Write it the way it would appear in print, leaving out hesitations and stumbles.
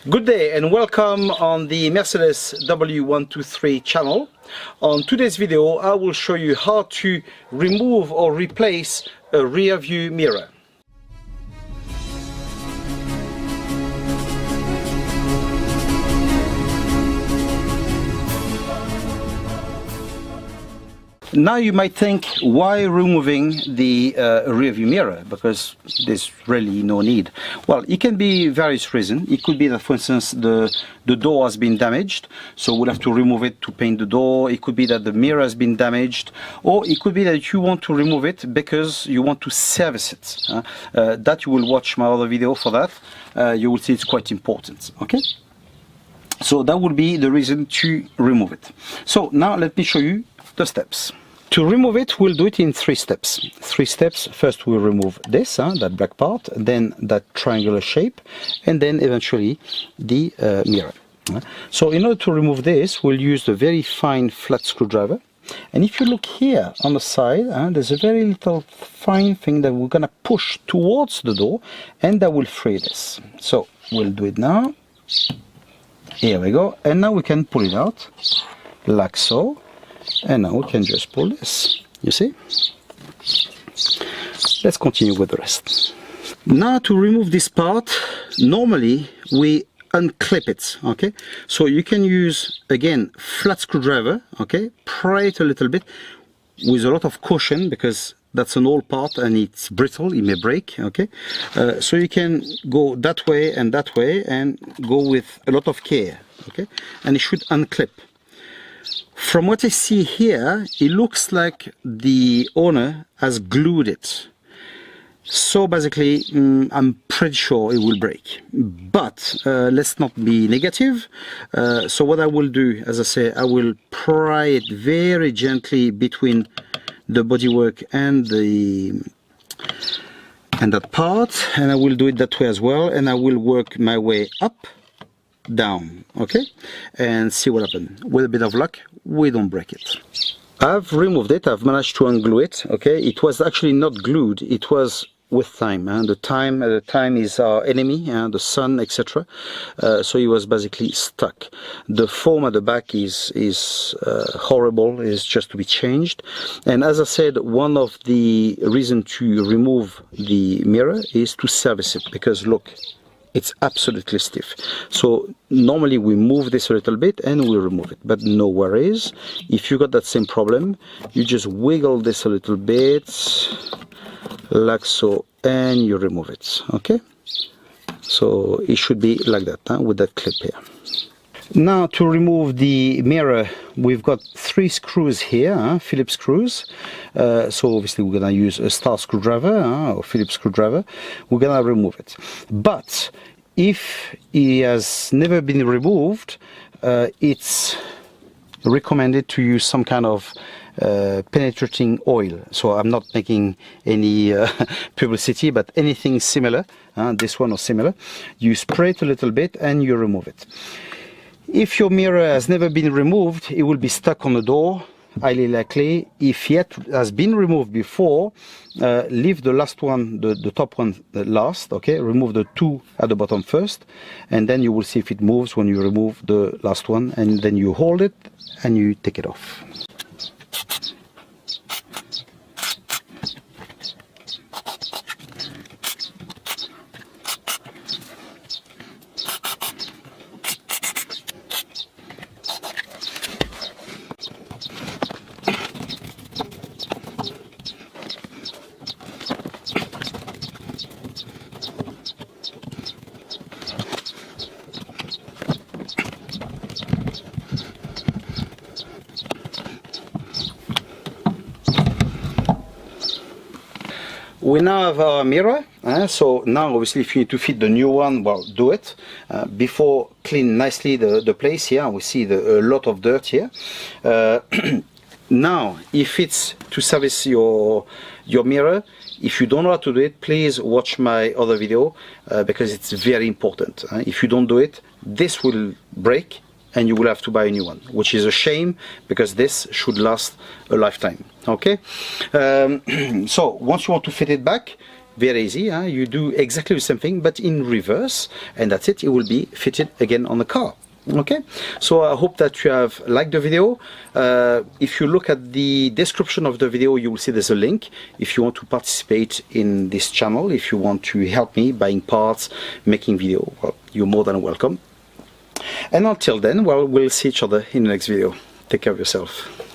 Good day and welcome on the Mercedes W123 channel. On today's video I will show you how to remove or replace a rear view mirror. Now you might think, why removing the rear view mirror? Because there's really no need. Well, it can be various reasons. It could be that, for instance, the door has been damaged, so we'll have to remove it to paint the door. It could be that the mirror has been damaged, or it could be that you want to remove it because you want to service it. That you will watch my other video for that. You will see it's quite important. Okay? So that would be the reason to remove it. So now let me show you the steps. To remove it, we'll do it in three steps. First we'll remove this, that black part, then that triangular shape, and then eventually the mirror. So in order to remove this, we'll use the very fine flat screwdriver. And if you look here on the side, there's a very little fine thing that we're going to push towards the door, and that will free this. So we'll do it now. Here we go. And now we can pull it out, like so. And now we can just pull this, you see? Let's continue with the rest. Now to remove this part, normally we unclip it, okay? So you can use, again, flat screwdriver, okay? Pry it a little bit with a lot of caution because that's an old part and it's brittle, it may break, okay? So you can go that way and go with a lot of care, okay? And it should unclip. From what I see here, it looks like the owner has glued it. So basically, I'm pretty sure it will break. But let's not be negative. So what I will do, as I say, I will pry it very gently between the bodywork and that part. And I will do it that way as well. And I will work my way up, down, okay, and see what happens. With a bit of luck, we don't break it. I've removed it, I've managed to unglue it, okay. It was actually not glued, it was with time, and the time is our enemy, the sun, etc. So it was basically stuck. The foam at the back is horrible, is just to be changed. And as I said, one of the reasons to remove the mirror is to service it, because look, it's absolutely stiff. So normally we move this a little bit and we remove it, but no worries. If you got that same problem, you just wiggle this a little bit like so and you remove it, okay? So it should be like that, with that clip here. Now to remove the mirror, we've got 3 screws here, Phillips screws. So obviously we're going to use a star screwdriver or Phillips screwdriver. We're going to remove it. But if it has never been removed, it's recommended to use some kind of penetrating oil. So I'm not making any publicity, but anything similar, this one or similar, you spray it a little bit and you remove it. If your mirror has never been removed, it will be stuck on the door, highly likely. If yet has been removed before, leave the last one, the top one last, okay? Remove the 2 at the bottom first, and then you will see if it moves when you remove the last one, and then you hold it and you take it off. We now have our mirror, so now obviously if you need to fit the new one, well, do it. Before, clean nicely the place here. We see a lot of dirt here. Now, if it's to service your mirror, if you don't know how to do it, please watch my other video because it's very important. If you don't do it, this will break and you will have to buy a new one, which is a shame because this should last a lifetime. Okay, so once you want to fit it back, Very easy, huh? You do exactly the same thing but in reverse, and that's it. It will be fitted again on the car. Okay, so I hope that you have liked the video. If you look at the description of the video, you will see there's a link if you want to participate in this channel. If you want to help me buying parts, making video, well, you're more than welcome. And until then, well, we'll see each other in the next video. Take care of yourself.